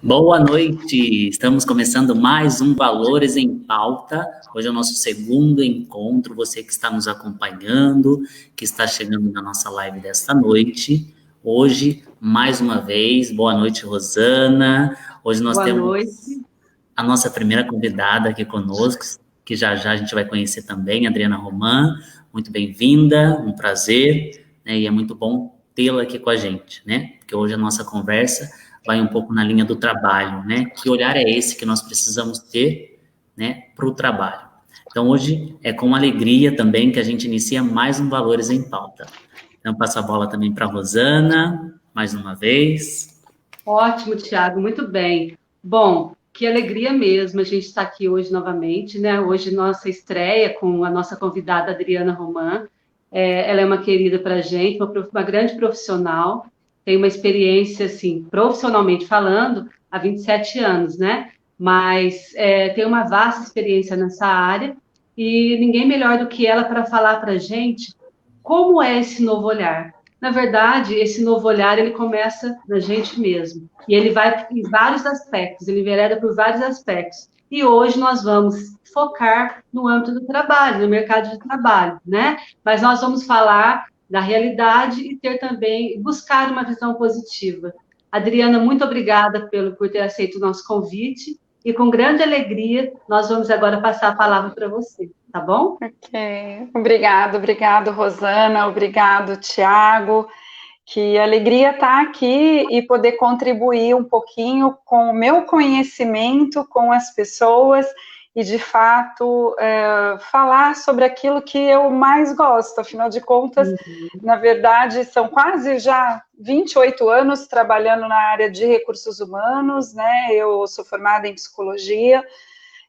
Boa noite! Estamos começando mais um Valores em Pauta. Hoje é o nosso segundo encontro. Você que está nos acompanhando, que está chegando na nossa live desta noite. Hoje, mais uma vez, boa noite, Rosana. Hoje nós Boa temos noite. a nossa primeira convidada aqui conosco, que já já a gente vai conhecer também, Adriana Roman. Muito bem-vinda, um prazer, né? E é muito bom tê-la aqui com a gente, né? Porque hoje a nossa conversa vai um pouco na linha do trabalho, né? Que olhar é esse que nós precisamos ter, né, para o trabalho? Então, hoje é com alegria também que a gente inicia mais um Valores em Pauta. Então, passo a bola também para a Rosana, mais uma vez. Ótimo, Thiago, muito bem. Bom, que alegria mesmo a gente estar aqui hoje novamente, né? Hoje nossa estreia com a nossa convidada Adriana Roman. Ela é uma querida para a gente, uma grande profissional, tem uma experiência, assim, profissionalmente falando, há 27 anos, né? Mas tem uma vasta experiência nessa área e ninguém melhor do que ela para falar para a gente como é esse novo olhar. Na verdade, esse novo olhar, ele começa na gente mesmo. E ele vai em vários aspectos, ele envereda por vários aspectos. E hoje nós vamos focar no âmbito do trabalho, no mercado de trabalho, né? Mas nós vamos falar da realidade e ter também, buscar uma visão positiva. Adriana, muito obrigada por ter aceito o nosso convite. E com grande alegria, nós vamos agora passar a palavra para você, tá bom? Ok, obrigado, Rosana, obrigado, Tiago. Que alegria estar aqui e poder contribuir um pouquinho com o meu conhecimento com as pessoas e, de fato, falar sobre aquilo que eu mais gosto. Afinal de contas, na verdade, são quase já 28 anos trabalhando na área de recursos humanos, né? Eu sou formada em psicologia,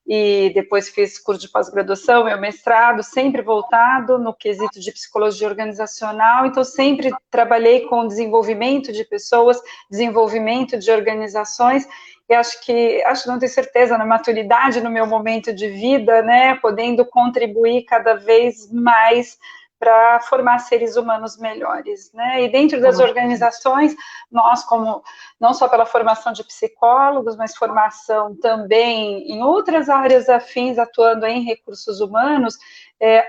e depois fiz curso de pós-graduação, meu mestrado, sempre voltado no quesito de psicologia organizacional, então sempre trabalhei com desenvolvimento de pessoas, desenvolvimento de organizações, e acho, não tenho certeza, na maturidade no meu momento de vida, né, podendo contribuir cada vez mais para formar seres humanos melhores, né? E dentro das organizações, nós, como não só pela formação de psicólogos, mas formação também em outras áreas afins, atuando em recursos humanos,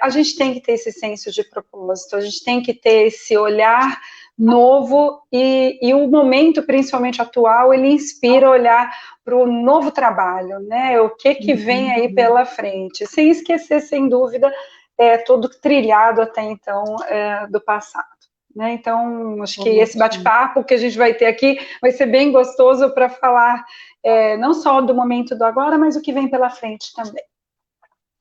a gente tem que ter esse senso de propósito, a gente tem que ter esse olhar novo e o momento, principalmente atual, ele inspira olhar para o novo trabalho, né? O que vem aí pela frente, sem esquecer, sem dúvida, todo trilhado até então do passado. Né? Então, acho que esse bate-papo que a gente vai ter aqui vai ser bem gostoso para falar não só do momento do agora, mas o que vem pela frente também.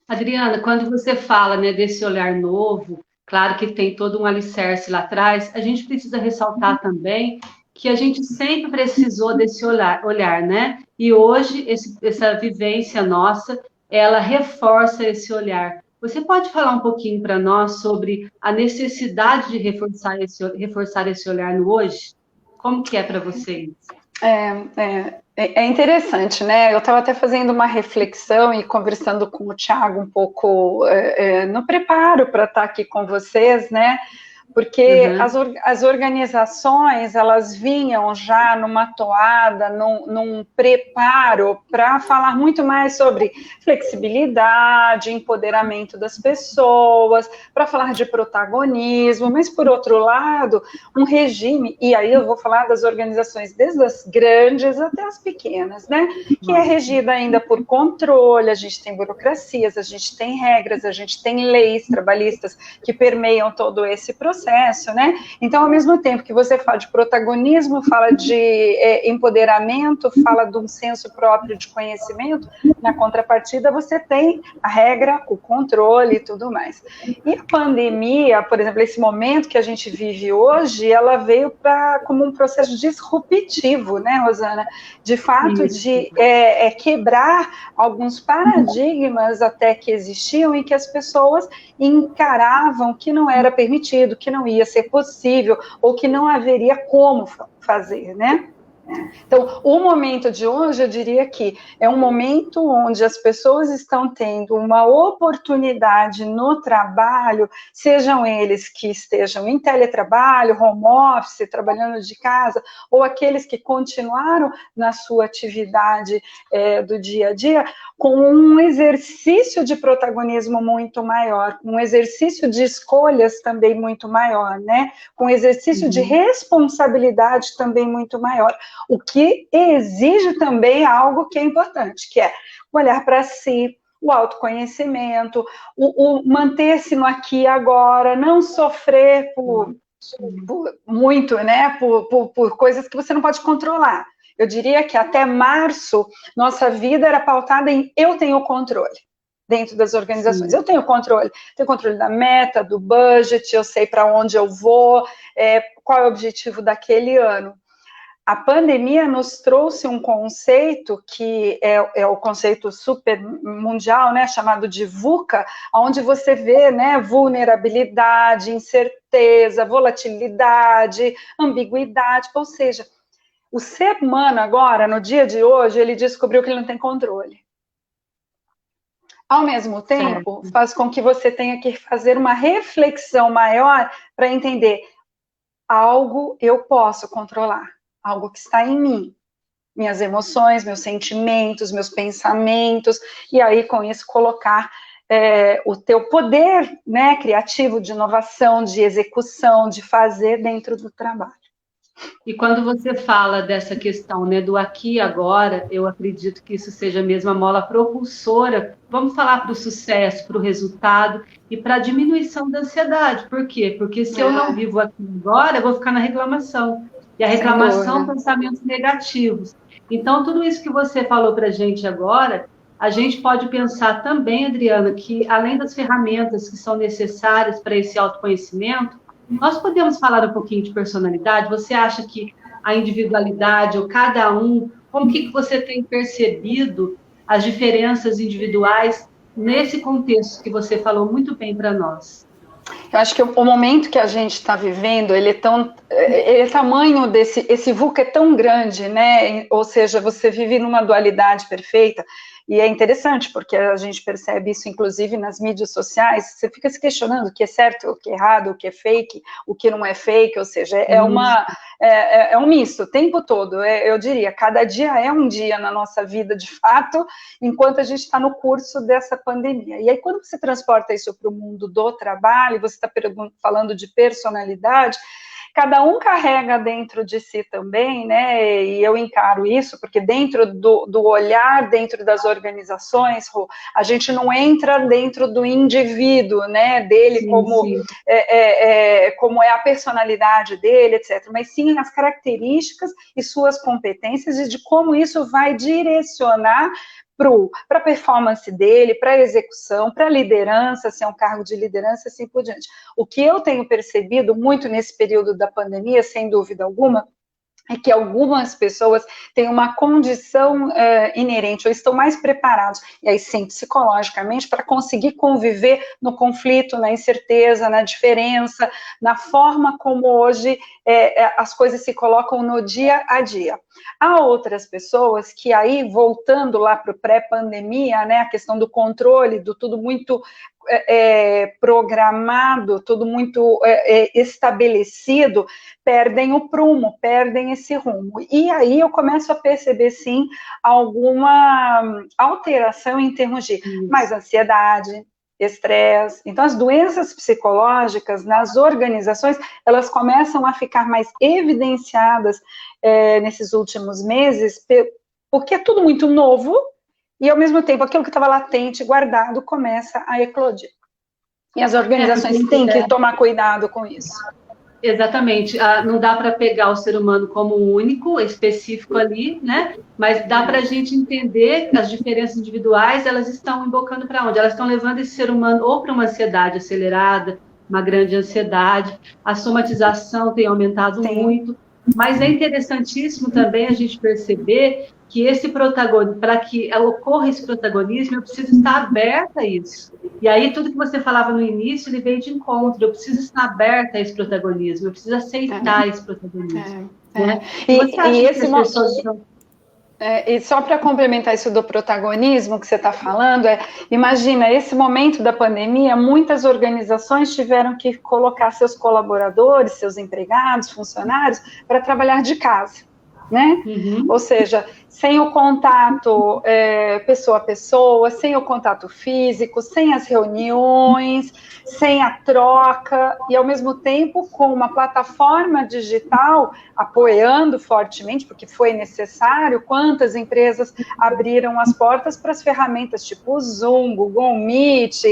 Adriana, quando você fala, né, desse olhar novo, claro que tem todo um alicerce lá atrás, a gente precisa ressaltar também que a gente sempre precisou desse olhar, né? E hoje, essa vivência nossa, ela reforça esse olhar. Você pode falar um pouquinho para nós sobre a necessidade de reforçar esse olhar no hoje? Como que é para vocês? É interessante, né? Eu estava até fazendo uma reflexão e conversando com o Thiago um pouco no preparo para estar aqui com vocês, né? Porque as organizações, elas vinham já numa toada, num preparo para falar muito mais sobre flexibilidade, empoderamento das pessoas, para falar de protagonismo, mas, por outro lado, um regime, e aí eu vou falar das organizações, desde as grandes até as pequenas, né, que é regida ainda por controle, a gente tem burocracias, a gente tem regras, a gente tem leis trabalhistas que permeiam todo esse processo, né? Então, ao mesmo tempo que você fala de protagonismo, fala de empoderamento, fala de um senso próprio de conhecimento, na contrapartida você tem a regra, o controle e tudo mais. E a pandemia, por exemplo, esse momento que a gente vive hoje, ela veio como um processo disruptivo, né, Rosana? De fato, de quebrar alguns paradigmas até que existiam e que as pessoas encaravam que não era permitido, que não ia ser possível, ou que não haveria como fazer, né? Então, o momento de hoje, eu diria que é um momento onde as pessoas estão tendo uma oportunidade no trabalho, sejam eles que estejam em teletrabalho, home office, trabalhando de casa, ou aqueles que continuaram na sua atividade do dia a dia, com um exercício de protagonismo muito maior, um exercício de escolhas também muito maior, né? Com um exercício de responsabilidade também muito maior, o que exige também algo que é importante, que é olhar para si, o autoconhecimento, o manter-se no aqui e agora, não sofrer por muito, né, por coisas que você não pode controlar. Eu diria que até março, nossa vida era pautada em eu tenho controle dentro das organizações. Sim. Eu tenho controle da meta, do budget, eu sei para onde eu vou, qual é o objetivo daquele ano. A pandemia nos trouxe um conceito que é o conceito super mundial, né, chamado de VUCA, onde você vê, né, vulnerabilidade, incerteza, volatilidade, ambiguidade, ou seja, o ser humano agora, no dia de hoje, ele descobriu que ele não tem controle. Ao mesmo tempo, faz com que você tenha que fazer uma reflexão maior para entender algo eu posso controlar, algo que está em mim, minhas emoções, meus sentimentos, meus pensamentos, e aí com isso colocar o teu poder, né, criativo de inovação, de execução, de fazer dentro do trabalho. E quando você fala dessa questão, né, do aqui e agora, eu acredito que isso seja mesmo a mola propulsora, vamos falar para o sucesso, para o resultado e para a diminuição da ansiedade. Por quê? Porque se eu não vivo aqui agora, eu vou ficar na reclamação. E a reclamação, pensamentos negativos. Então, tudo isso que você falou para a gente agora, a gente pode pensar também, Adriana, que além das ferramentas que são necessárias para esse autoconhecimento, nós podemos falar um pouquinho de personalidade? Você acha que a individualidade, ou cada um, como que você tem percebido as diferenças individuais nesse contexto que você falou muito bem para nós? Eu acho que o momento que a gente está vivendo, o tamanho esse VUCA é tão grande, né? Ou seja, você vive numa dualidade perfeita. E é interessante, porque a gente percebe isso, inclusive, nas mídias sociais. Você fica se questionando o que é certo, o que é errado, o que é fake, o que não é fake. Ou seja, é um misto o tempo todo. Eu diria, cada dia é um dia na nossa vida, de fato, enquanto a gente está no curso dessa pandemia. E aí, quando você transporta isso para o mundo do trabalho, você está falando de personalidade, cada um carrega dentro de si também, né, e eu encaro isso, porque dentro do olhar, dentro das organizações, a gente não entra dentro do indivíduo, né, dele, sim, como, sim. Como é a personalidade dele, etc., mas sim as características e suas competências e de como isso vai direcionar para a performance dele, para a execução, para a liderança, se é um cargo de liderança, assim por diante. O que eu tenho percebido muito nesse período da pandemia, sem dúvida alguma, é que algumas pessoas têm uma condição inerente, ou estão mais preparados, e aí sim, psicologicamente, para conseguir conviver no conflito, na incerteza, na diferença, na forma como hoje as coisas se colocam no dia a dia. Há outras pessoas que aí, voltando lá para o pré-pandemia, né, a questão do controle, do tudo muito programado, tudo muito estabelecido, perdem o prumo, perdem esse rumo. E aí eu começo a perceber, sim, alguma alteração em termos de mais ansiedade, estresse. Então, as doenças psicológicas nas organizações, elas começam a ficar mais evidenciadas nesses últimos meses, porque é tudo muito novo, e, ao mesmo tempo, aquilo que estava latente, guardado, começa a eclodir. E as organizações têm que tomar cuidado com isso. Exatamente. Não dá para pegar o ser humano como único, específico ali, né? Mas dá para a gente entender que as diferenças individuais, elas estão embocando para onde? Elas estão levando esse ser humano ou para uma ansiedade acelerada, uma grande ansiedade. A somatização tem aumentado muito. Mas é interessantíssimo também a gente perceber que esse protagonismo, para que ocorra esse protagonismo, eu preciso estar aberta a isso. E aí, tudo que você falava no início, ele veio de encontro. Eu preciso estar aberta a esse protagonismo, eu preciso aceitar esse protagonismo. Né? E esse momento... e só para complementar isso do protagonismo que você está falando, imagina, esse momento da pandemia, muitas organizações tiveram que colocar seus colaboradores, seus empregados, funcionários, para trabalhar de casa, né? Uhum. Ou seja, sem o contato pessoa a pessoa, sem o contato físico, sem as reuniões, sem a troca, e ao mesmo tempo com uma plataforma digital apoiando fortemente, porque foi necessário. Quantas empresas abriram as portas para as ferramentas tipo Zoom, Google Meet,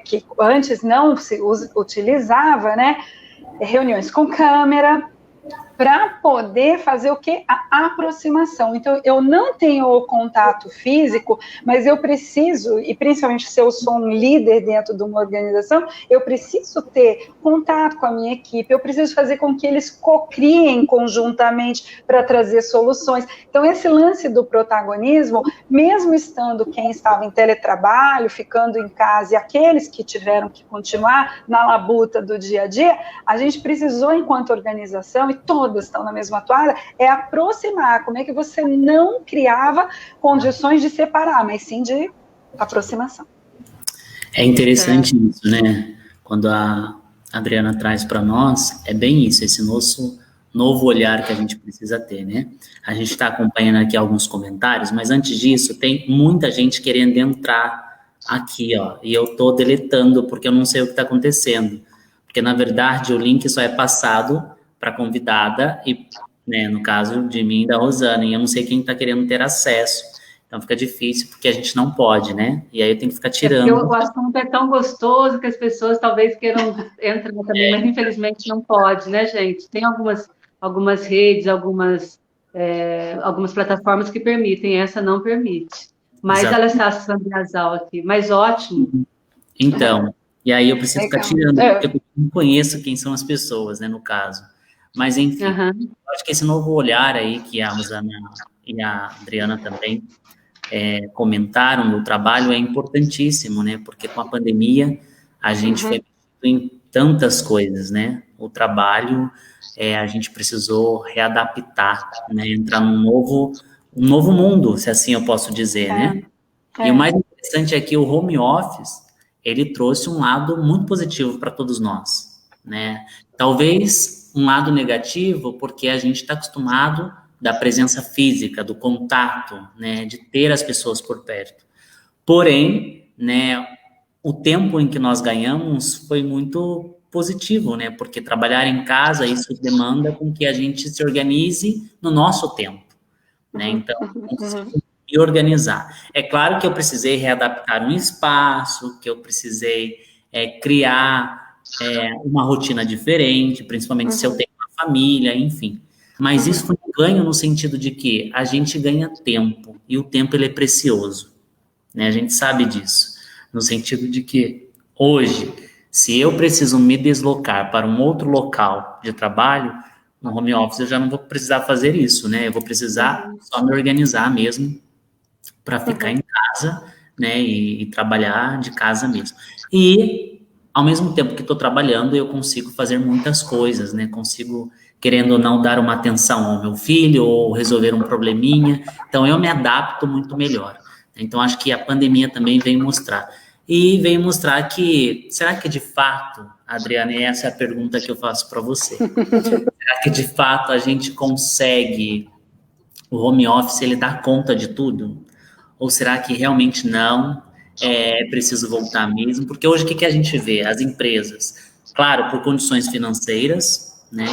que antes não se utilizava, né? Reuniões com câmera, para poder fazer o quê? A aproximação. Então, eu não tenho o contato físico, mas eu preciso, e principalmente se eu sou um líder dentro de uma organização, eu preciso ter contato com a minha equipe, eu preciso fazer com que eles cocriem conjuntamente para trazer soluções. Então, esse lance do protagonismo, mesmo estando quem estava em teletrabalho, ficando em casa, e aqueles que tiveram que continuar na labuta do dia a dia, a gente precisou, enquanto organização, e todas estão na mesma toalha, aproximar. Como é que você não criava condições de separar, mas sim de aproximação? É interessante isso, né? Quando a Adriana traz para nós, é bem isso, esse nosso novo olhar que a gente precisa ter, né? A gente está acompanhando aqui alguns comentários, mas antes disso, tem muita gente querendo entrar aqui, ó, e eu tô deletando porque eu não sei o que está acontecendo. Porque, na verdade, o link só é passado para a convidada e, né, no caso de mim e da Rosana, e eu não sei quem está querendo ter acesso, então fica difícil porque a gente não pode, né? E aí eu tenho que ficar tirando. O assunto é tão gostoso que as pessoas talvez queiram entrar também, mas infelizmente não pode, né, gente? Tem algumas redes, algumas plataformas que permitem, essa não permite. Mas ela está Sandriazal aqui, mas ótimo. Então, e aí eu preciso ficar tirando, porque eu não conheço quem são as pessoas, né, no caso. Mas, enfim, eu acho que esse novo olhar aí que a Rosana e a Adriana também comentaram no trabalho é importantíssimo, né? Porque com a pandemia a gente foi em tantas coisas, né? O trabalho, a gente precisou readaptar, né? Entrar num novo mundo, se assim eu posso dizer, né? E o mais interessante é que o home office, ele trouxe um lado muito positivo para todos nós, né? Talvez um lado negativo, porque a gente está acostumado da presença física, do contato, né, de ter as pessoas por perto. Porém, né, o tempo em que nós ganhamos foi muito positivo, né, porque trabalhar em casa, isso demanda com que a gente se organize no nosso tempo, né, então, me organizar. É claro que eu precisei readaptar um espaço, que eu precisei criar uma rotina diferente, principalmente se eu tenho uma família, enfim. Mas isso foi um ganho no sentido de que a gente ganha tempo, e o tempo ele é precioso, né? A gente sabe disso, no sentido de que hoje, se eu preciso me deslocar para um outro local de trabalho, no home office eu já não vou precisar fazer isso, né? Eu vou precisar só me organizar mesmo para ficar em casa, né? E trabalhar de casa mesmo. E, ao mesmo tempo que estou trabalhando, eu consigo fazer muitas coisas, né? Consigo, querendo ou não, dar uma atenção ao meu filho ou resolver um probleminha. Então, eu me adapto muito melhor. Então, acho que a pandemia também veio mostrar. E veio mostrar que, será que de fato, Adriana, e essa é a pergunta que eu faço para você, será que de fato a gente consegue, o home office, ele dá conta de tudo? Ou será que realmente não, é preciso voltar mesmo? Porque hoje o que a gente vê? As empresas, claro, por condições financeiras, né?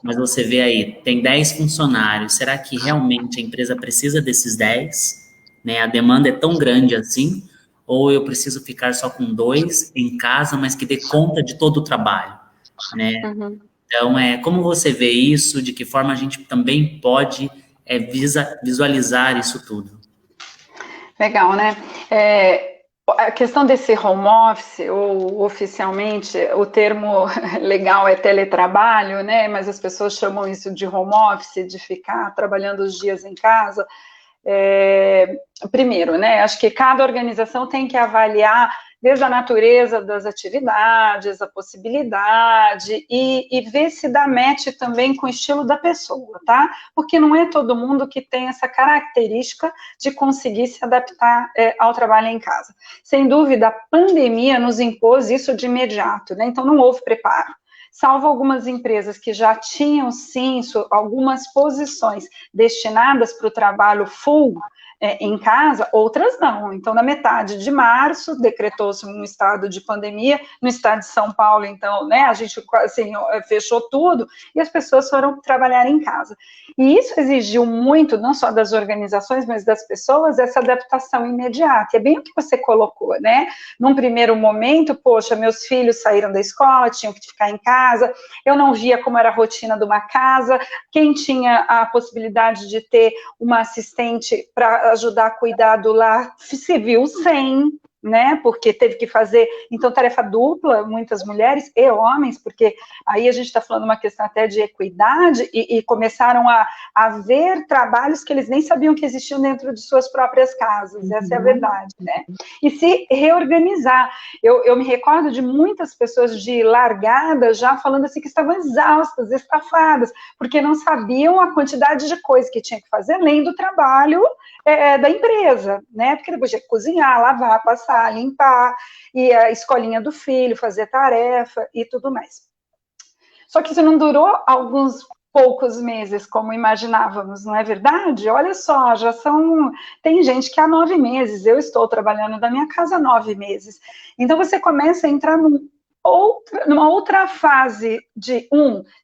Mas você vê aí, tem 10 funcionários, será que realmente a empresa precisa desses 10? Né? A demanda é tão grande assim? Ou eu preciso ficar só com 2 em casa, mas que dê conta de todo o trabalho, né? Então, como você vê isso? De que forma a gente também pode visualizar isso tudo? Legal, né? A questão desse home office, ou oficialmente o termo legal é teletrabalho, né? Mas as pessoas chamam isso de home office, de ficar trabalhando os dias em casa. Primeiro, né? Acho que cada organização tem que avaliar desde a natureza das atividades, a possibilidade, e ver se dá match também com o estilo da pessoa, tá? Porque não é todo mundo que tem essa característica de conseguir se adaptar ao trabalho em casa. Sem dúvida, a pandemia nos impôs isso de imediato, né? Então não houve preparo. Salvo algumas empresas que já tinham, sim, algumas posições destinadas para o trabalho full, em casa, outras não. Então, na metade de março, decretou-se um estado de pandemia, no estado de São Paulo, então, né, a gente assim, fechou tudo, e as pessoas foram trabalhar em casa. E isso exigiu muito, não só das organizações, mas das pessoas, essa adaptação imediata. E é bem o que você colocou, né? Num primeiro momento, poxa, meus filhos saíram da escola, tinham que ficar em casa, eu não via como era a rotina de uma casa, quem tinha a possibilidade de ter uma assistente para ajudar a cuidar do lar, se viu sem, né, porque teve que fazer, então, tarefa dupla, muitas mulheres e homens, porque aí a gente está falando uma questão até de equidade, e começaram a ver trabalhos que eles nem sabiam que existiam dentro de suas próprias casas, essa é a verdade, né, e se reorganizar. Eu me recordo de muitas pessoas de largada já falando assim que estavam exaustas, estafadas, porque não sabiam a quantidade de coisas que tinha que fazer, além do trabalho da empresa, né, porque depois tinha que cozinhar, lavar, passar, limpar, e a escolinha do filho, fazer tarefa e tudo mais. Só que isso não durou alguns poucos meses, como imaginávamos, não é verdade? Olha só, tem gente que há 9 meses, eu estou trabalhando da minha casa há 9 meses. Então você começa a entrar numa outra fase de,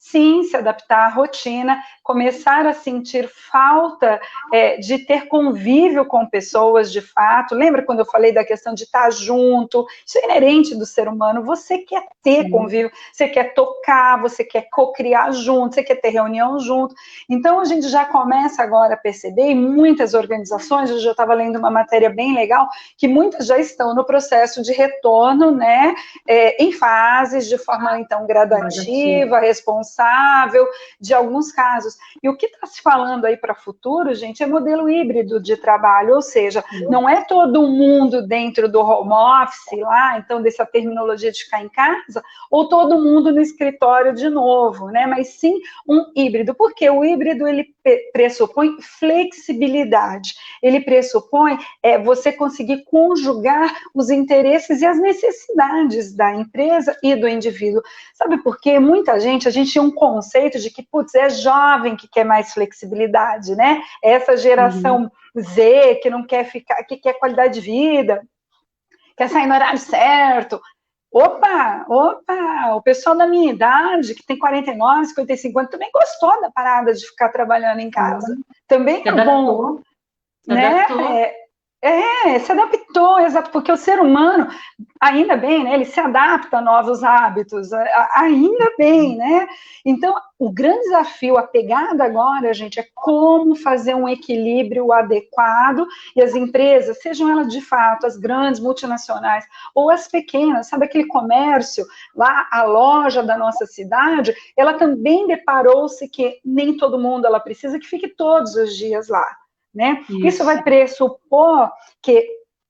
sim, se adaptar à rotina, começar a sentir falta de ter convívio com pessoas de fato. Lembra quando eu falei da questão de estar junto? Isso é inerente do ser humano. Você quer ter convívio, você quer tocar, você quer co-criar junto, você quer ter reunião junto. Então, a gente já começa agora a perceber, e muitas organizações, eu já estava lendo uma matéria bem legal, que muitas já estão no processo de retorno, né, em fases, de forma, então, gradativa, responsável, de alguns casos. E o que está se falando aí para o futuro, gente, é modelo híbrido de trabalho, ou seja, não é todo mundo dentro do home office lá, então, dessa terminologia de ficar em casa, ou todo mundo no escritório de novo, né, mas sim um híbrido, porque o híbrido, ele pressupõe flexibilidade, ele pressupõe você conseguir conjugar os interesses e as necessidades da empresa e do indivíduo. Sabe por quê? Muita gente, a gente tinha um conceito de que, putz, é jovem que quer mais flexibilidade, né? Essa geração Z que não quer ficar, que quer qualidade de vida, quer sair no horário certo. Opa, o pessoal da minha idade, que tem 49, 55 anos, também gostou da parada de ficar trabalhando em casa. Também é bom, né? Se adaptou, exato, porque o ser humano, ainda bem, né, ele se adapta a novos hábitos, ainda bem, né? Então, o grande desafio, a pegada agora, gente, é como fazer um equilíbrio adequado, e as empresas, sejam elas de fato as grandes multinacionais, ou as pequenas, sabe aquele comércio, lá a loja da nossa cidade, ela também deparou-se que nem todo mundo ela precisa que fique todos os dias lá. Né? Isso vai pressupor que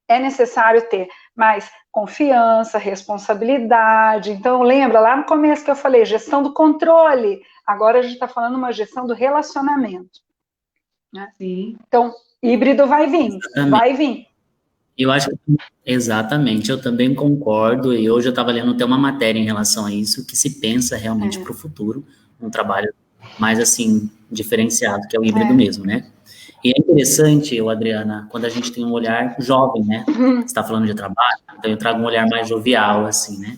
é necessário ter mais confiança, responsabilidade. Então, lembra lá no começo que eu falei, gestão do controle. Agora a gente está falando uma gestão do relacionamento. Né? Então, híbrido vai vir, vai vir. Eu acho que, exatamente, eu também concordo, e hoje eu estava lendo até uma matéria em relação a isso, que se pensa realmente para o futuro, um trabalho mais, assim, diferenciado, que é o híbrido mesmo, né? E é interessante, Adriana, quando a gente tem um olhar jovem, né? Você está falando de trabalho, então eu trago um olhar mais jovial, assim, né?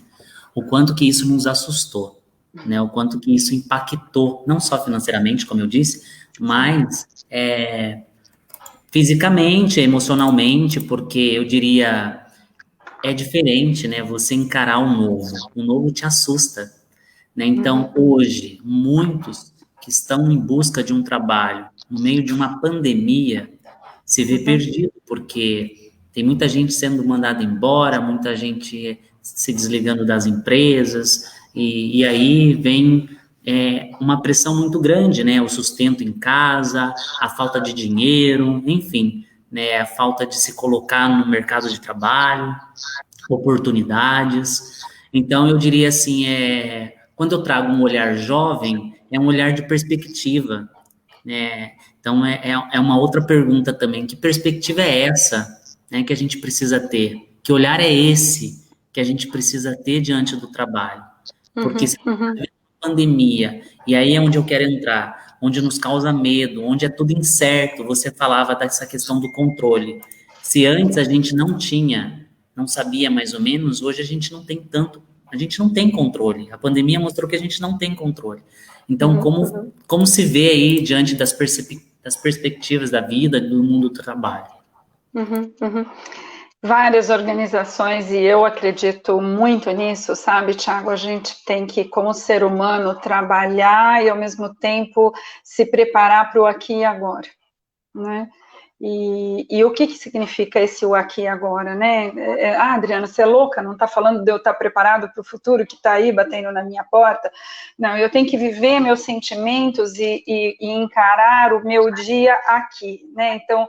O quanto que isso nos assustou, né? O quanto que isso impactou, não só financeiramente, como eu disse, mas fisicamente, emocionalmente, porque eu diria, é diferente, né? Você encarar o novo te assusta, né? Então, hoje, muitos que estão em busca de um trabalho no meio de uma pandemia se vê perdido, porque Tem muita gente sendo mandada embora, muita gente se desligando das empresas, e aí vem uma pressão muito grande, né? O sustento em casa, a falta de dinheiro, enfim, né? A falta de se colocar no mercado de trabalho, oportunidades. Então, eu diria assim, quando eu trago um olhar jovem, é um olhar de perspectiva, né? Então, é uma outra pergunta também, que perspectiva é essa, né, que a gente precisa ter? Que olhar é esse que a gente precisa ter diante do trabalho? Porque se a pandemia, e aí é onde eu quero entrar, onde nos causa medo, onde é tudo incerto, você falava dessa questão do controle. Se antes a gente não sabia mais ou menos, hoje a gente não tem tanto, a gente não tem controle. A pandemia mostrou que a gente não tem controle. Então, como se vê aí diante das perspectivas da vida, do mundo do trabalho? Várias organizações, e eu acredito muito nisso, sabe, Thiago? A gente tem que, como ser humano, trabalhar e, ao mesmo tempo, se preparar para o aqui e agora, né? E o que significa esse o aqui e agora, né? Adriana, você é louca? Não está falando de eu estar preparado para o futuro que está aí batendo na minha porta? Não, eu tenho que viver meus sentimentos e encarar o meu dia aqui, né? Então,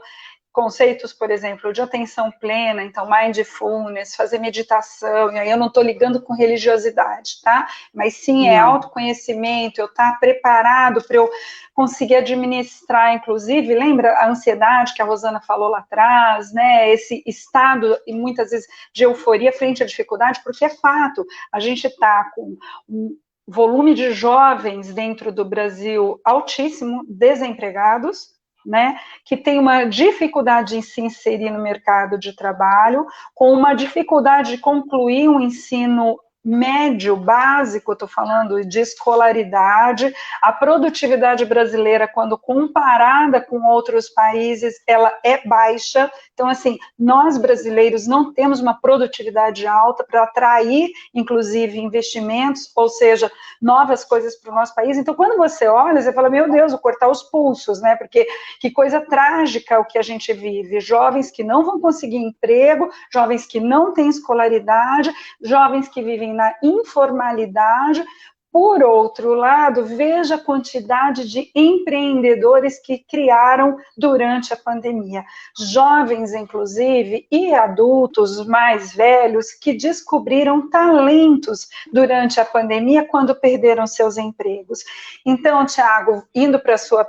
conceitos, por exemplo, de atenção plena, então mindfulness, fazer meditação, e aí eu não estou ligando com religiosidade, tá? Mas sim é autoconhecimento, eu estar preparado para eu conseguir administrar, inclusive, lembra a ansiedade que a Rosana falou lá atrás, né? Esse estado, e muitas vezes, de euforia frente à dificuldade, porque é fato, a gente está com um volume de jovens dentro do Brasil altíssimo, desempregados, né, que tem uma dificuldade em se inserir no mercado de trabalho, com uma dificuldade de concluir um ensino médio, básico, estou falando de escolaridade. A produtividade brasileira, quando comparada com outros países, ela é baixa. Então, assim, nós brasileiros não temos uma produtividade alta para atrair, inclusive, investimentos, ou seja, novas coisas para o nosso país. Então, quando você olha, você fala, meu Deus, vou cortar os pulsos, né? Porque que coisa trágica o que a gente vive. Jovens que não vão conseguir emprego, jovens que não têm escolaridade, jovens que vivem na informalidade. Por outro lado, veja a quantidade de empreendedores que criaram durante a pandemia. Jovens, inclusive, e adultos mais velhos que descobriram talentos durante a pandemia quando perderam seus empregos. Então, Thiago, indo para a sua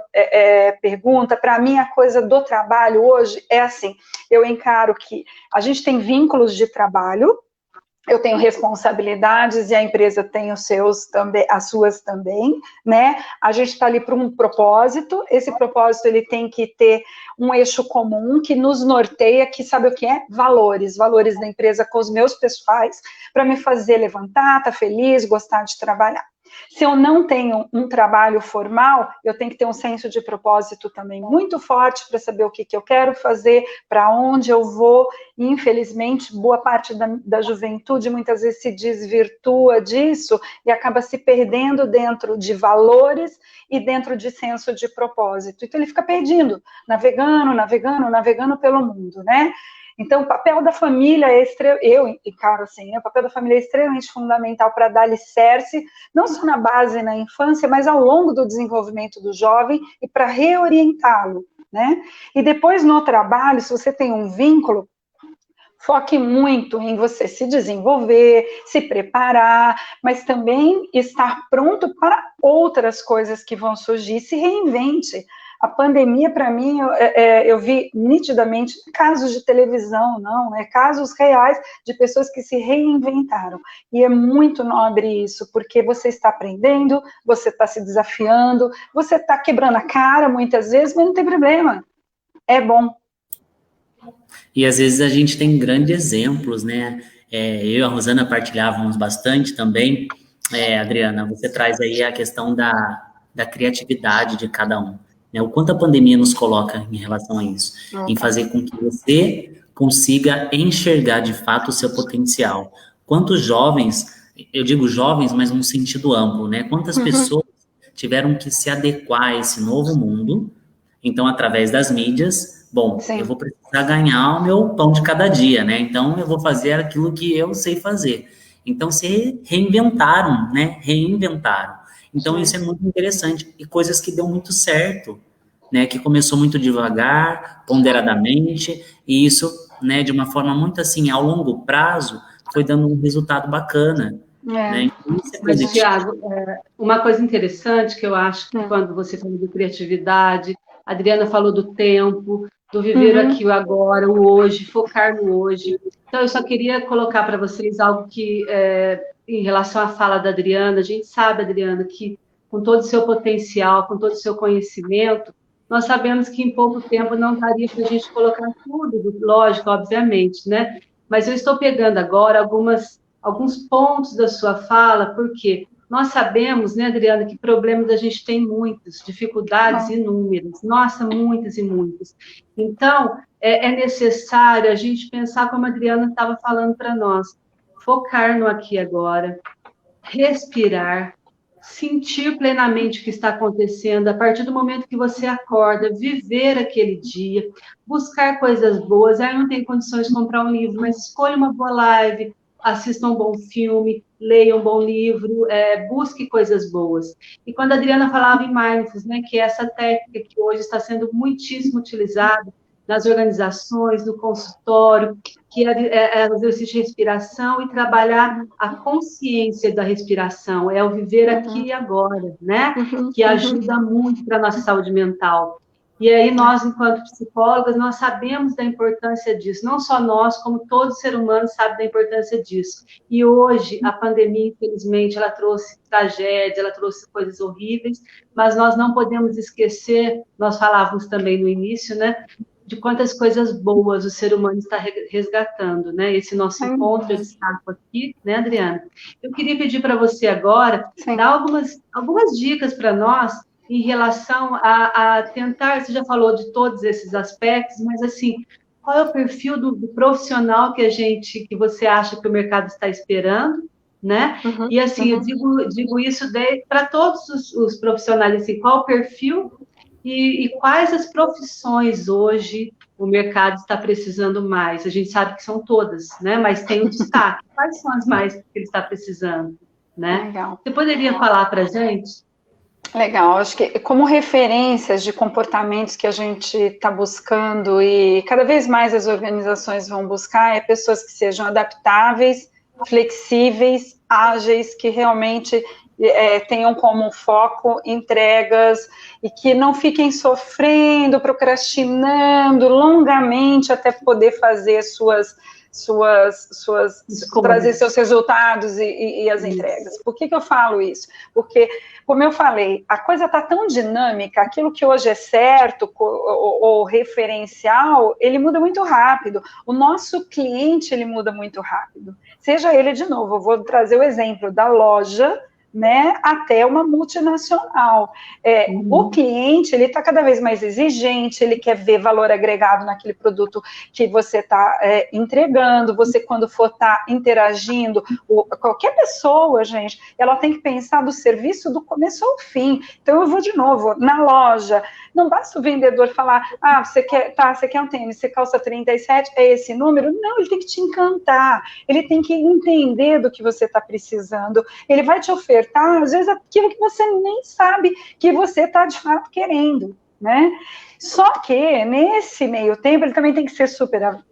pergunta, para mim a coisa do trabalho hoje é assim, eu encaro que a gente tem vínculos de trabalho, eu tenho responsabilidades e a empresa tem os seus também, as suas também, né? A gente está ali para um propósito, esse propósito ele tem que ter um eixo comum que nos norteia, que sabe o que é? Valores da empresa com os meus pessoais, para me fazer levantar, estar feliz, gostar de trabalhar. Se eu não tenho um trabalho formal, eu tenho que ter um senso de propósito também muito forte para saber o que eu quero fazer, para onde eu vou. E, infelizmente, boa parte da juventude muitas vezes se desvirtua disso e acaba se perdendo dentro de valores e dentro de senso de propósito. Então, ele fica perdido, navegando pelo mundo, né? Então, o papel da família eu encaro assim, o papel da família é extremamente fundamental para dar alicerce, não só na base, na infância, mas ao longo do desenvolvimento do jovem e para reorientá-lo, né? E depois no trabalho, se você tem um vínculo, foque muito em você se desenvolver, se preparar, mas também estar pronto para outras coisas que vão surgir, se reinvente. A pandemia, para mim, eu vi nitidamente casos de televisão, casos reais de pessoas que se reinventaram. E é muito nobre isso, porque você está aprendendo, você está se desafiando, você está quebrando a cara muitas vezes, mas não tem problema. É bom. E às vezes a gente tem grandes exemplos, né? Eu e a Rosana partilhávamos bastante também. Adriana, você traz aí a questão da criatividade de cada um. Né? O quanto a pandemia nos coloca em relação a isso, em fazer com que você consiga enxergar de fato o seu potencial. Quantos jovens, eu digo jovens, mas num sentido amplo, né? Quantas pessoas tiveram que se adequar a esse novo mundo, então, através das mídias, bom, Sim. eu vou precisar ganhar o meu pão de cada dia, né? Então, eu vou fazer aquilo que eu sei fazer. Então, se reinventaram, né? Reinventaram. Então, isso é muito interessante. E coisas que deu muito certo, né? Que começou muito devagar, ponderadamente, e isso, né, de uma forma muito assim, ao longo prazo, foi dando um resultado bacana, né? Então, isso é Mas, positivo. Tiago, uma coisa interessante que eu acho que quando você falou de criatividade, a Adriana falou do tempo, do viver aqui e o agora, o hoje, focar no hoje. Então, eu só queria colocar para vocês algo que, em relação à fala da Adriana, a gente sabe, Adriana, que com todo o seu potencial, com todo o seu conhecimento, nós sabemos que em pouco tempo não daria para a gente colocar tudo, lógico, obviamente, né? Mas eu estou pegando agora alguns pontos da sua fala, porque nós sabemos, né, Adriana, que problemas a gente tem muitos, dificuldades inúmeras, nossa, muitas e muitas. Então, é necessário a gente pensar como a Adriana estava falando para nós, focar no aqui e agora, respirar, sentir plenamente o que está acontecendo, a partir do momento que você acorda, viver aquele dia, buscar coisas boas. Aí não tem condições de comprar um livro, mas escolha uma boa live, assista um bom filme, leia um bom livro, busque coisas boas. E quando a Adriana falava em mindfulness, né, que é essa técnica que hoje está sendo muitíssimo utilizada nas organizações, no consultório, que é o exercício de respiração e trabalhar a consciência da respiração, é o viver aqui e agora, né? Que ajuda muito para a nossa saúde mental. E aí nós, enquanto psicólogas, nós sabemos da importância disso, não só nós, como todo ser humano sabe da importância disso. E hoje, a pandemia, infelizmente, ela trouxe tragédia, ela trouxe coisas horríveis, mas nós não podemos esquecer, nós falávamos também no início, né? De quantas coisas boas o ser humano está resgatando, né? Esse nosso encontro, eu destaco aqui, né, Adriana? Eu queria pedir para você agora dar algumas dicas para nós em relação a tentar, você já falou de todos esses aspectos, mas assim, qual é o perfil do profissional que você acha que o mercado está esperando, né? E assim, eu digo isso para todos os profissionais, assim, qual o perfil e quais as profissões hoje o mercado está precisando mais? A gente sabe que são todas, né? Mas tem o destaque. Quais são as mais que ele está precisando, né? Legal. Você poderia falar para a gente? Legal, acho que como referências de comportamentos que a gente está buscando e cada vez mais as organizações vão buscar pessoas que sejam adaptáveis, flexíveis, ágeis, que realmente tenham como foco entregas e que não fiquem sofrendo, procrastinando longamente até poder fazer trazer seus resultados e as entregas. Por que eu falo isso? Porque, como eu falei, a coisa está tão dinâmica, aquilo que hoje é certo ou referencial, ele muda muito rápido. O nosso cliente, ele muda muito rápido. Seja ele, de novo, eu vou trazer o exemplo da loja, né, até uma multinacional. O cliente, ele está cada vez mais exigente, ele quer ver valor agregado naquele produto que você está entregando, você quando for estar interagindo, qualquer pessoa, gente, ela tem que pensar do serviço do começo ao fim. Então, eu vou de novo, na loja, não basta o vendedor falar, você quer um tênis, você calça 37, é esse número? Não, ele tem que te encantar, ele tem que entender do que você está precisando, ele vai te ofertar, às vezes, aquilo que você nem sabe que você está, de fato, querendo, né? Só que, nesse meio tempo, ele também tem que ser super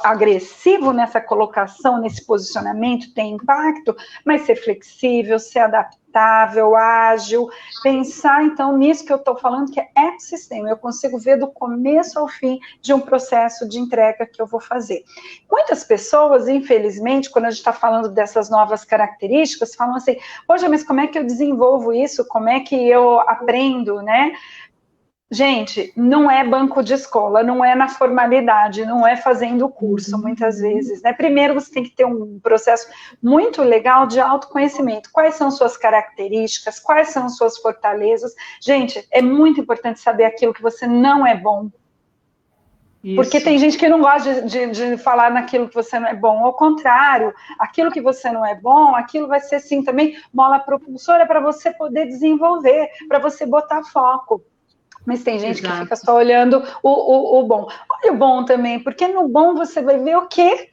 agressivo nessa colocação, nesse posicionamento, tem impacto, mas ser flexível, ser adaptável, ágil, pensar, então, nisso que eu estou falando, que é ecossistema, eu consigo ver do começo ao fim de um processo de entrega que eu vou fazer. Muitas pessoas, infelizmente, quando a gente está falando dessas novas características, falam assim, poxa, mas como é que eu desenvolvo isso? Como é que eu aprendo, né? Gente, não é banco de escola, não é na formalidade, não é fazendo o curso, muitas vezes, né? Primeiro você tem que ter um processo muito legal de autoconhecimento. Quais são suas características, quais são suas fortalezas? Gente, é muito importante saber aquilo que você não é bom. Isso. Porque tem gente que não gosta de falar naquilo que você não é bom. Ao contrário, aquilo que você não é bom, aquilo vai ser, sim, também mola propulsora para você poder desenvolver, para você botar foco. Mas tem gente Exato. que fica só olhando o bom. Olha o bom também, porque no bom você vai ver o quê?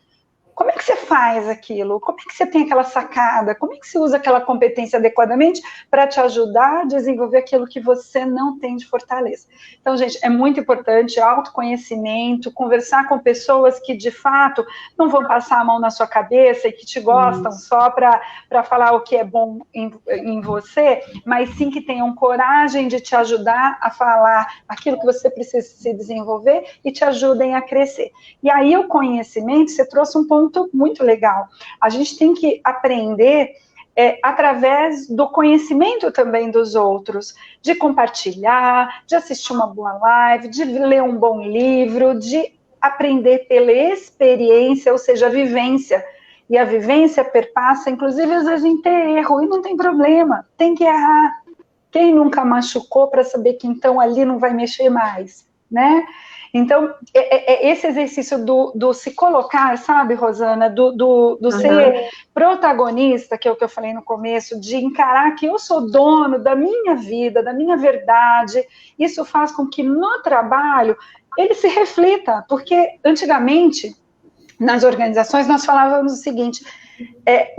Como é que você faz aquilo? Como é que você tem aquela sacada? Como é que você usa aquela competência adequadamente para te ajudar a desenvolver aquilo que você não tem de fortaleza? Então, gente, é muito importante autoconhecimento, conversar com pessoas que, de fato, não vão passar a mão na sua cabeça e que te gostam só para falar o que é bom em você, mas sim que tenham coragem de te ajudar a falar aquilo que você precisa se desenvolver e te ajudem a crescer. E aí, o conhecimento, você trouxe um ponto muito legal. A gente tem que aprender através do conhecimento também dos outros, de compartilhar, de assistir uma boa live, de ler um bom livro, de aprender pela experiência, ou seja, a vivência. E a vivência perpassa, inclusive, às vezes em ter erro, e não tem problema, tem que errar. Quem nunca machucou para saber que então ali não vai mexer mais, né? Então, esse exercício do se colocar, sabe, Rosana, do ser protagonista, que é o que eu falei no começo, de encarar que eu sou dono da minha vida, da minha verdade, isso faz com que no trabalho ele se reflita, porque antigamente, nas organizações, nós falávamos o seguinte,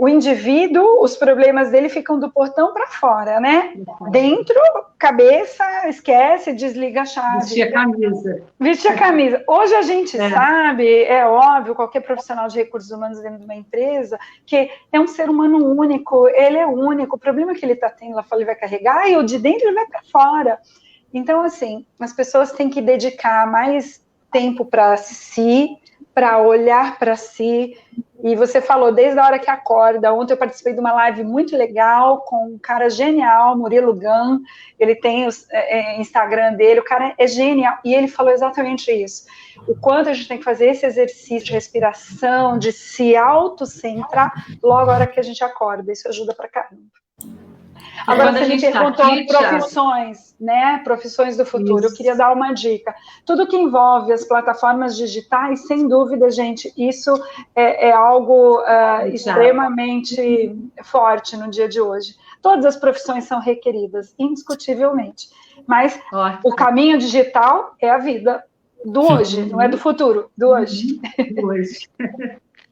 o indivíduo, os problemas dele ficam do portão para fora, né? Dentro, cabeça, esquece, desliga a chave. Vestir a camisa. Vestir a camisa. Hoje a gente sabe, é óbvio, qualquer profissional de recursos humanos dentro de uma empresa, que é um ser humano único, ele é único, o problema que ele está tendo lá fora ele vai carregar e o de dentro ele vai para fora. Então, assim, as pessoas têm que dedicar mais tempo para si, para olhar para si. E você falou desde a hora que acorda. Ontem eu participei de uma live muito legal com um cara genial, Murilo Gun. Ele tem o Instagram dele, o cara é genial. E ele falou exatamente isso. O quanto a gente tem que fazer esse exercício de respiração, de se autocentrar logo a hora que a gente acorda. Isso ajuda pra caramba. Agora, você me perguntou profissões, né? Profissões do futuro. Isso. Eu queria dar uma dica. Tudo que envolve as plataformas digitais, sem dúvida, gente, isso é algo extremamente forte no dia de hoje. Todas as profissões são requeridas, indiscutivelmente. Mas o caminho digital é a vida do hoje, não é do futuro, do hoje. Do hoje.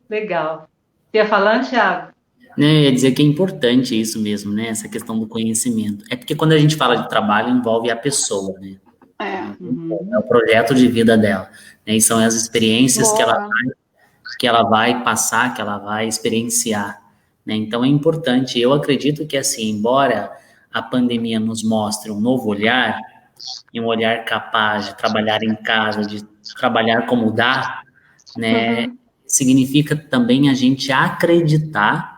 Legal. Você ia falando, Thiago? Ia dizer que é importante isso mesmo, né? Essa questão do conhecimento. É porque quando a gente fala de trabalho, envolve a pessoa, né? É o projeto de vida dela. Né? E são as experiências que ela vai passar, que ela vai experienciar. Né? Então, é importante. Eu acredito que, assim, embora a pandemia nos mostre um novo olhar, e um olhar capaz de trabalhar em casa, de trabalhar como dá, né? Significa também a gente acreditar,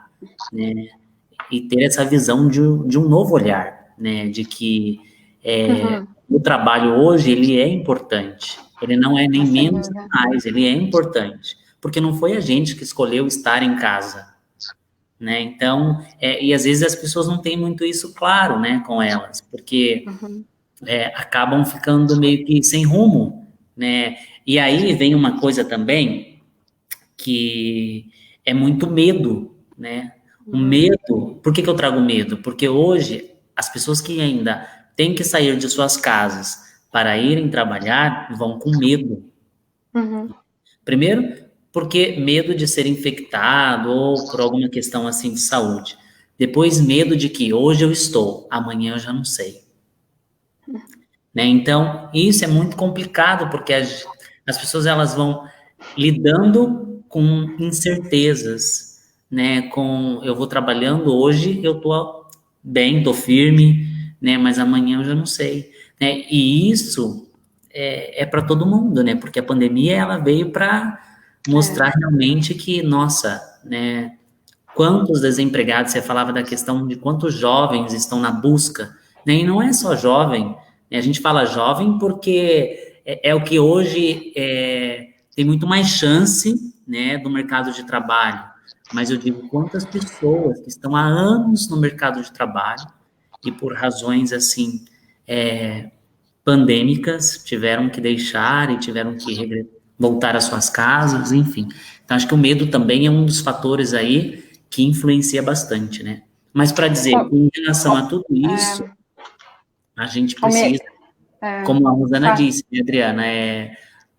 né, e ter essa visão de um novo olhar, né, de que o trabalho hoje, ele é importante, ele não é nem menos nem mais, ele é importante, porque não foi a gente que escolheu estar em casa, né, então, e às vezes as pessoas não têm muito isso claro, né, com elas, porque acabam ficando meio que sem rumo, né, e aí vem uma coisa também, que é muito medo, né? O medo, por que eu trago medo? Porque hoje, as pessoas que ainda têm que sair de suas casas para irem trabalhar, vão com medo. Primeiro, porque medo de ser infectado ou por alguma questão assim de saúde. Depois, medo de que hoje eu estou, amanhã eu já não sei. Né? Então, isso é muito complicado, porque as pessoas elas vão lidando com incertezas, né, eu vou trabalhando hoje, eu tô bem, tô firme, né, mas amanhã eu já não sei, né, e isso é para todo mundo, né, porque a pandemia, ela veio para mostrar realmente que, nossa, né, quantos desempregados, você falava da questão de quantos jovens estão na busca, né, e não é só jovem, né, a gente fala jovem porque é o que hoje tem muito mais chance, né, do mercado de trabalho, mas eu digo quantas pessoas que estão há anos no mercado de trabalho e por razões, assim, pandêmicas, tiveram que deixar e tiveram que voltar às suas casas, enfim. Então, acho que o medo também é um dos fatores aí que influencia bastante, né? Mas para dizer, em relação a tudo isso, a gente precisa como a Rosana disse, né, Adriana,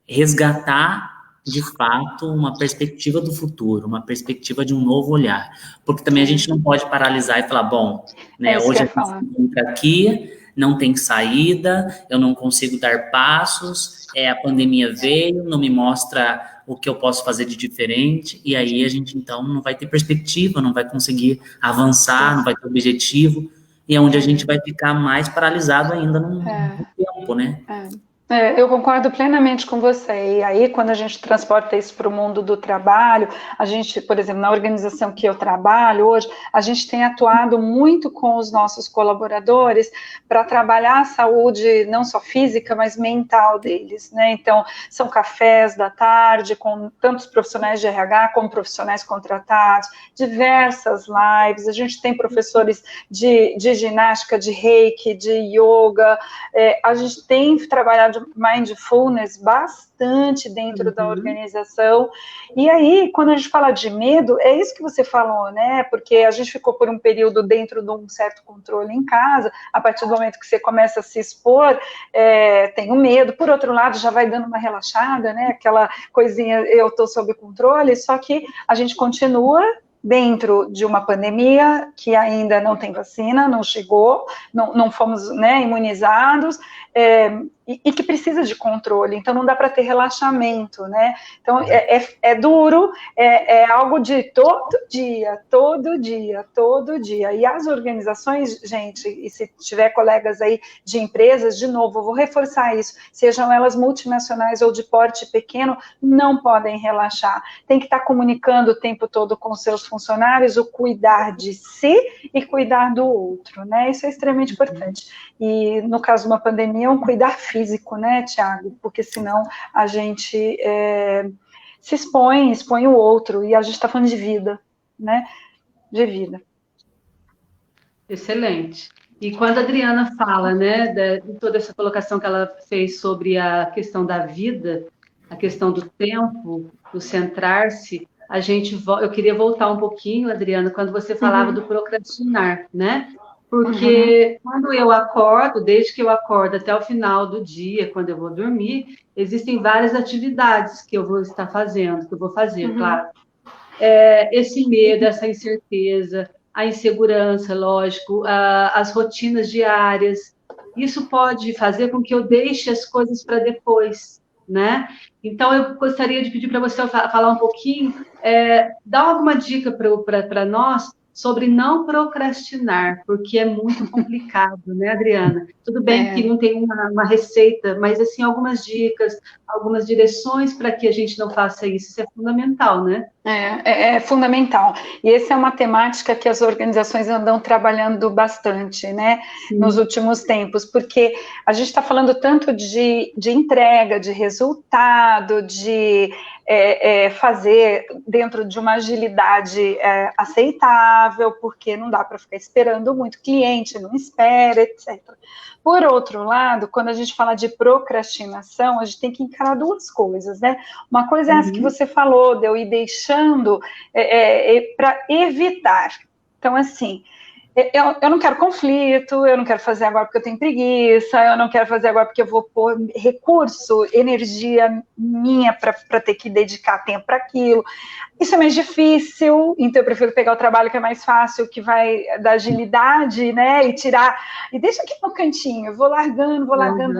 resgatar de fato uma perspectiva do futuro, uma perspectiva de um novo olhar, porque também a gente não pode paralisar e falar, bom, né, hoje a gente se encontra aqui, não tem saída, eu não consigo dar passos, a pandemia veio, não me mostra o que eu posso fazer de diferente, e aí a gente então não vai ter perspectiva, não vai conseguir avançar, não vai ter objetivo, e é onde a gente vai ficar mais paralisado ainda no tempo, né? Eu concordo plenamente com você, e aí quando a gente transporta isso para o mundo do trabalho, a gente, por exemplo, na organização que eu trabalho hoje, a gente tem atuado muito com os nossos colaboradores para trabalhar a saúde não só física, mas mental deles, né, então são cafés da tarde com tantos profissionais de RH como profissionais contratados, diversas lives, a gente tem professores de ginástica, de reiki, de yoga, a gente tem trabalhado mindfulness bastante dentro da organização, e aí, quando a gente fala de medo, é isso que você falou, né, porque a gente ficou por um período dentro de um certo controle em casa, a partir do momento que você começa a se expor, tem o medo, por outro lado, já vai dando uma relaxada, né, aquela coisinha, eu tô sob controle, só que a gente continua dentro de uma pandemia que ainda não tem vacina, não chegou, não fomos, né, imunizados, e que precisa de controle, então não dá para ter relaxamento, né, então é duro, é algo de todo dia, e as organizações, gente, e se tiver colegas aí de empresas, de novo, eu vou reforçar isso, sejam elas multinacionais ou de porte pequeno, não podem relaxar, tem que estar comunicando o tempo todo com seus funcionários, o cuidar de si e cuidar do outro, né, isso é extremamente importante, e no caso de uma pandemia, um cuidar físico, né, Tiago, porque senão a gente se expõe o outro, e a gente está falando de vida, né, de vida. Excelente. E quando a Adriana fala, né, de toda essa colocação que ela fez sobre a questão da vida, a questão do tempo, do centrar-se, eu queria voltar um pouquinho, Adriana, quando você falava do procrastinar, né? Porque quando eu acordo, desde que eu acordo até o final do dia, quando eu vou dormir, existem várias atividades que eu vou estar fazendo, que eu vou fazer, claro. Esse medo, essa incerteza, a insegurança, lógico, as rotinas diárias, isso pode fazer com que eu deixe as coisas para depois, né? Então, eu gostaria de pedir para você falar um pouquinho, dar alguma dica para nós sobre não procrastinar, porque é muito complicado, né, Adriana? Tudo bem que não tem uma receita, mas, assim, algumas dicas, algumas direções para que a gente não faça isso, isso é fundamental, né? É fundamental, e essa é uma temática que as organizações andam trabalhando bastante, né, nos últimos tempos, porque a gente está falando tanto de entrega, de resultado, de fazer dentro de uma agilidade aceitável, porque não dá para ficar esperando muito, cliente não espera, etc. Por outro lado, quando a gente fala de procrastinação, a gente tem que encarar duas coisas, né? Uma coisa é essa que você falou, de eu ir deixando para evitar. Então, assim, eu não quero conflito, eu não quero fazer agora porque eu tenho preguiça, eu não quero fazer agora porque eu vou pôr recurso, energia minha para ter que dedicar tempo para aquilo. Isso é mais difícil, então eu prefiro pegar o trabalho que é mais fácil, que vai dar agilidade, né, e tirar, e deixa aqui no cantinho, vou largando, vou largando,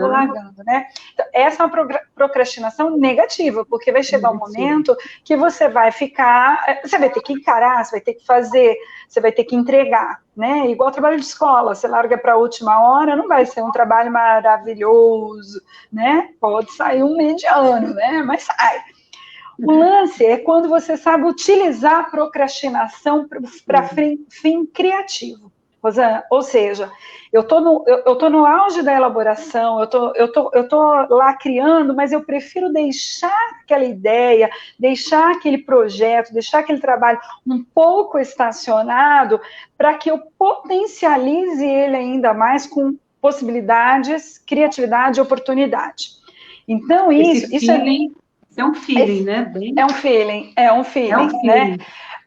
né. Então, essa é uma procrastinação negativa, porque vai chegar um momento que você vai ficar, você vai ter que encarar, você vai ter que fazer, você vai ter que entregar, né, igual trabalho de escola, você larga para a última hora, não vai ser um trabalho maravilhoso, né, pode sair um mediano, né, mas sai. O lance é quando você sabe utilizar a procrastinação para fim criativo, Rosana. Ou seja, eu tô no auge da elaboração, eu tô lá criando, mas eu prefiro deixar aquela ideia, deixar aquele projeto, deixar aquele trabalho um pouco estacionado, para que eu potencialize ele ainda mais com possibilidades, criatividade e oportunidade. Então, isso é um feeling, né? É um feeling, né?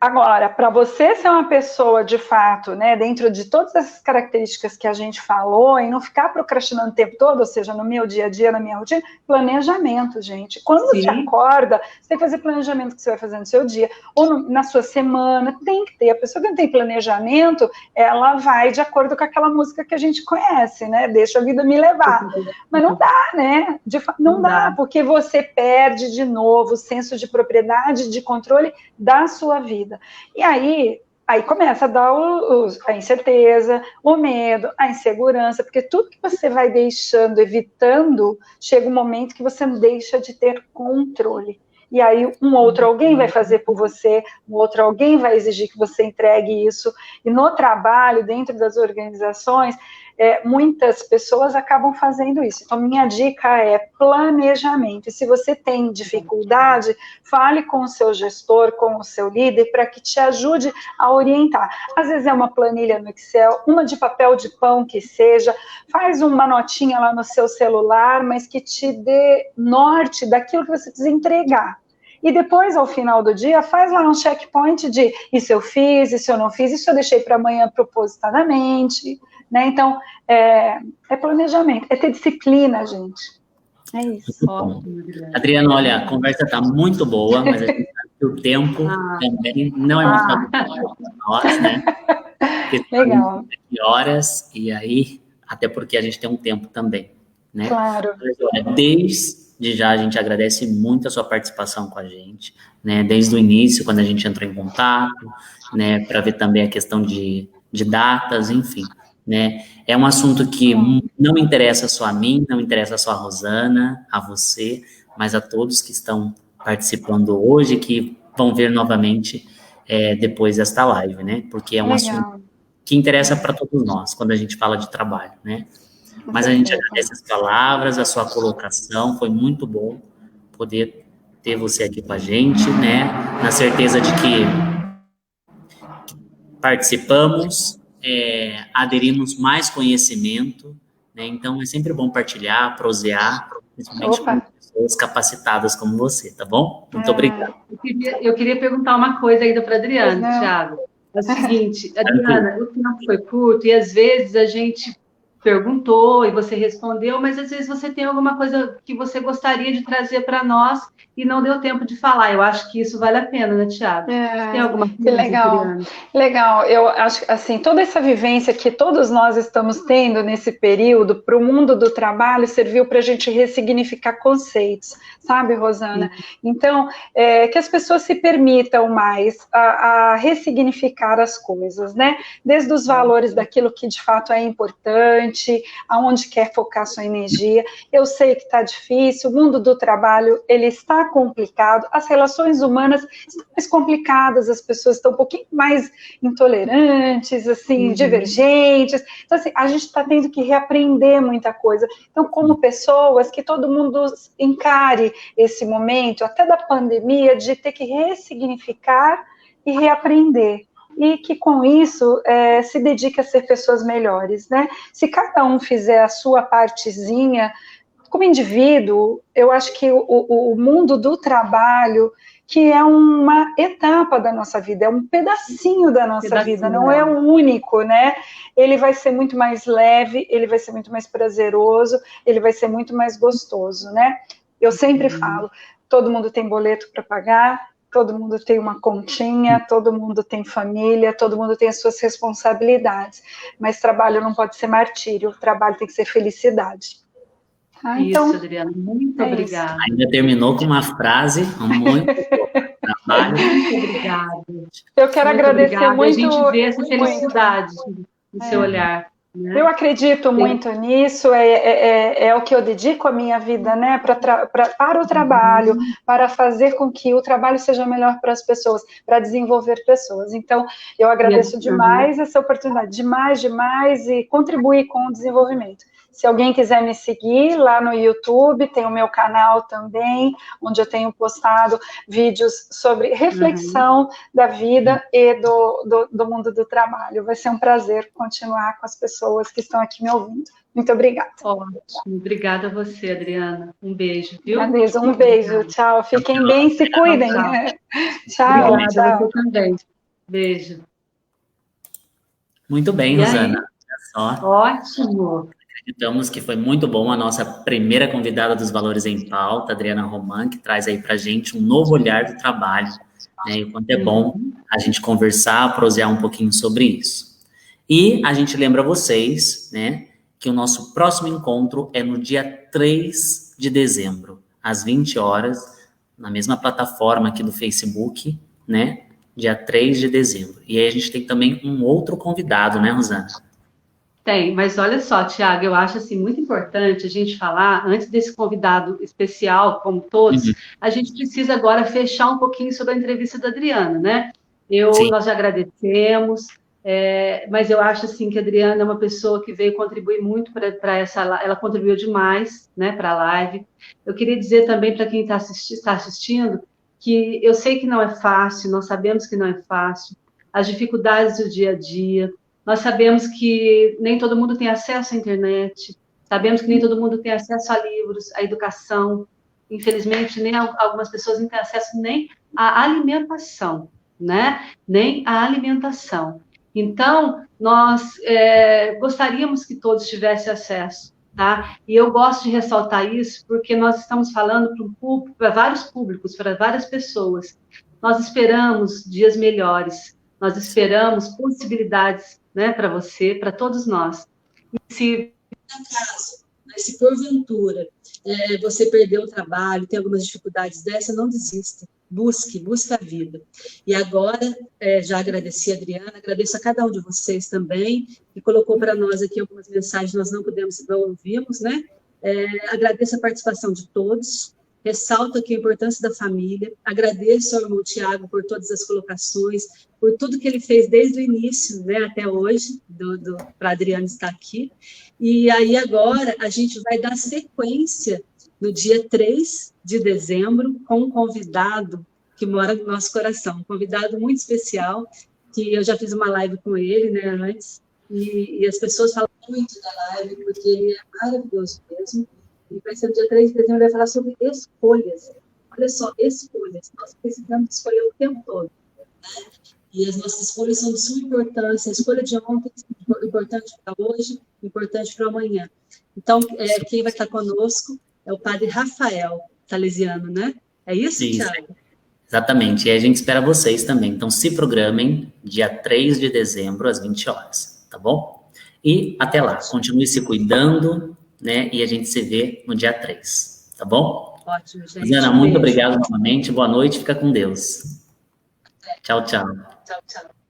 Agora, para você ser uma pessoa, de fato, né, dentro de todas essas características que a gente falou, e não ficar procrastinando o tempo todo, ou seja, no meu dia a dia, na minha rotina, planejamento, gente. Quando você acorda, você tem que fazer planejamento que você vai fazer no seu dia, ou na sua semana, tem que ter. A pessoa que não tem planejamento, ela vai de acordo com aquela música que a gente conhece, né? Deixa a vida me levar. Mas não dá, né? Não dá, porque você perde de novo o senso de propriedade, de controle da sua vida. E aí começa a dar a incerteza, o medo, a insegurança, porque tudo que você vai deixando, evitando, chega um momento que você deixa de ter controle. E aí um outro alguém vai fazer por você, um outro alguém vai exigir que você entregue isso. E no trabalho, dentro das organizações, muitas pessoas acabam fazendo isso. Então, minha dica é planejamento. E se você tem dificuldade, fale com o seu gestor, com o seu líder, para que te ajude a orientar. Às vezes é uma planilha no Excel, uma de papel de pão que seja, faz uma notinha lá no seu celular, mas que te dê norte daquilo que você precisa entregar. E depois, ao final do dia, faz lá um checkpoint de isso eu fiz, isso eu não fiz, isso eu deixei para amanhã propositadamente, né? Então, é planejamento, é ter disciplina, gente. É isso. Adriana, olha, a conversa está muito boa, mas a gente sabe que o tempo também não é muito favorável para nós, né? Legal. Horas, e aí, até porque a gente tem um tempo também, né? Claro. Mas, olha, desde já a gente agradece muito a sua participação com a gente, né? Desde o início, quando a gente entrou em contato, né? Para ver também a questão de datas, enfim, né? É um assunto que não interessa só a mim, não interessa só a Rosana, a você, mas a todos que estão participando hoje, que vão ver novamente depois desta live, né? Porque é um assunto que interessa para todos nós, quando a gente fala de trabalho, né? Mas a gente agradece as palavras, a sua colocação, foi muito bom poder ter você aqui com a gente, né? Na certeza de que participamos, aderimos mais conhecimento, né? Então é sempre bom partilhar, prosear, principalmente com pessoas capacitadas como você, tá bom? Muito obrigado. Eu queria perguntar uma coisa ainda para a Adriana, Thiago. É o seguinte, Adriana, o tempo foi curto e às vezes a gente perguntou e você respondeu, mas às vezes você tem alguma coisa que você gostaria de trazer para nós e não deu tempo de falar. Eu acho que isso vale a pena, né, Thiago? Tem alguma coisa? Que legal. Legal. Eu acho assim, toda essa vivência que todos nós estamos tendo nesse período para o mundo do trabalho serviu para a gente ressignificar conceitos, sabe, Rosana? Então, que as pessoas se permitam mais a ressignificar as coisas, né? Desde os valores daquilo que de fato é importante, aonde quer focar sua energia. Eu sei que está difícil, o mundo do trabalho, ele está complicado, as relações humanas estão mais complicadas, as pessoas estão um pouquinho mais intolerantes, assim, divergentes. Então, assim, a gente está tendo que reaprender muita coisa. Então, como pessoas, que todo mundo encare esse momento, até da pandemia, de ter que ressignificar e reaprender. E que com isso se dedique a ser pessoas melhores, né? Se cada um fizer a sua partezinha, como indivíduo, eu acho que o mundo do trabalho, que é uma etapa da nossa vida, é um pedacinho da nossa vida, não é o único, né? Ele vai ser muito mais leve, ele vai ser muito mais prazeroso, ele vai ser muito mais gostoso, né? Eu sempre falo, todo mundo tem boleto para pagar, todo mundo tem uma continha, todo mundo tem família, todo mundo tem as suas responsabilidades, mas trabalho não pode ser martírio, trabalho tem que ser felicidade. Então, isso, Adriana, muito obrigada. Ainda terminou com uma frase muito boa. Trabalho. Muito obrigada. Eu quero muito agradecer muito. A gente vê essa felicidade no seu olhar. Né? Eu acredito muito nisso, é o que eu dedico a minha vida, né, para o trabalho, para fazer com que o trabalho seja melhor para as pessoas, para desenvolver pessoas. Então, eu agradeço demais essa oportunidade, demais, e contribuir com o desenvolvimento. Se alguém quiser me seguir lá no YouTube, tem o meu canal também, onde eu tenho postado vídeos sobre reflexão da vida e do mundo do trabalho. Vai ser um prazer continuar com as pessoas que estão aqui me ouvindo. Muito obrigada. Ótimo. Obrigada a você, Adriana. Um beijo, viu? Um beijo. Tchau. Fiquem bem, se cuidem. Tchau. Obrigada, você também. Beijo. Muito bem, Rosana. Olha só. Ótimo. Acreditamos que foi muito bom a nossa primeira convidada dos Valores em Pauta, Adriana Roman, que traz aí para a gente um novo olhar do trabalho, né? E o quanto é bom a gente conversar, prosear um pouquinho sobre isso. E a gente lembra vocês, né, que o nosso próximo encontro é no dia 3 de dezembro, às 20 horas, na mesma plataforma aqui do Facebook, né, dia 3 de dezembro. E aí a gente tem também um outro convidado, né, Rosana? Tem, mas olha só, Tiago, eu acho assim muito importante a gente falar, antes desse convidado especial, como todos, a gente precisa agora fechar um pouquinho sobre a entrevista da Adriana, né? Sim. Nós já agradecemos, mas eu acho assim que a Adriana é uma pessoa que veio contribuir muito para ela contribuiu demais, né, para a live. Eu queria dizer também para quem está assistindo que eu sei que não é fácil, nós sabemos que não é fácil, as dificuldades do dia a dia. Nós sabemos que nem todo mundo tem acesso à internet, sabemos que nem todo mundo tem acesso a livros, à educação. Infelizmente, nem algumas pessoas não têm acesso nem à alimentação, né? Nem à alimentação. Então, nós gostaríamos que todos tivessem acesso, tá? E eu gosto de ressaltar isso porque nós estamos falando para vários públicos, para várias pessoas. Nós esperamos dias melhores, nós esperamos possibilidades, né, para você, para todos nós. E se acaso, né, se porventura você perdeu o trabalho, tem algumas dificuldades dessa, não desista, busque a vida. E agora, já agradeci a Adriana, agradeço a cada um de vocês também, que colocou para nós aqui algumas mensagens, nós não ouvimos, né? Agradeço a participação de todos, ressalto aqui a importância da família, agradeço ao irmão Tiago por todas as colocações, por tudo que ele fez desde o início, né, até hoje, para a Adriana estar aqui. E aí agora a gente vai dar sequência no dia 3 de dezembro com um convidado que mora no nosso coração, um convidado muito especial, que eu já fiz uma live com ele, né, antes, e as pessoas falam muito da live, porque ele é maravilhoso mesmo. E vai ser no dia 3 de dezembro, ele vai falar sobre escolhas. Olha só, escolhas. Nós precisamos escolher o tempo todo, né? E as nossas escolhas são de suma importância. A escolha de ontem é importante para hoje, importante para amanhã. Então, quem vai estar conosco é o padre Rafael Salesiano, né? É isso, Thiago? Exatamente. E a gente espera vocês também. Então, se programem dia 3 de dezembro, às 20 horas, tá bom? E até lá. Continue se cuidando, né? E a gente se vê no dia 3, tá bom? Ótimo, gente. Rosana, muito obrigado novamente. Boa noite. Fica com Deus. Tchau, tchau. Tchau, tchau.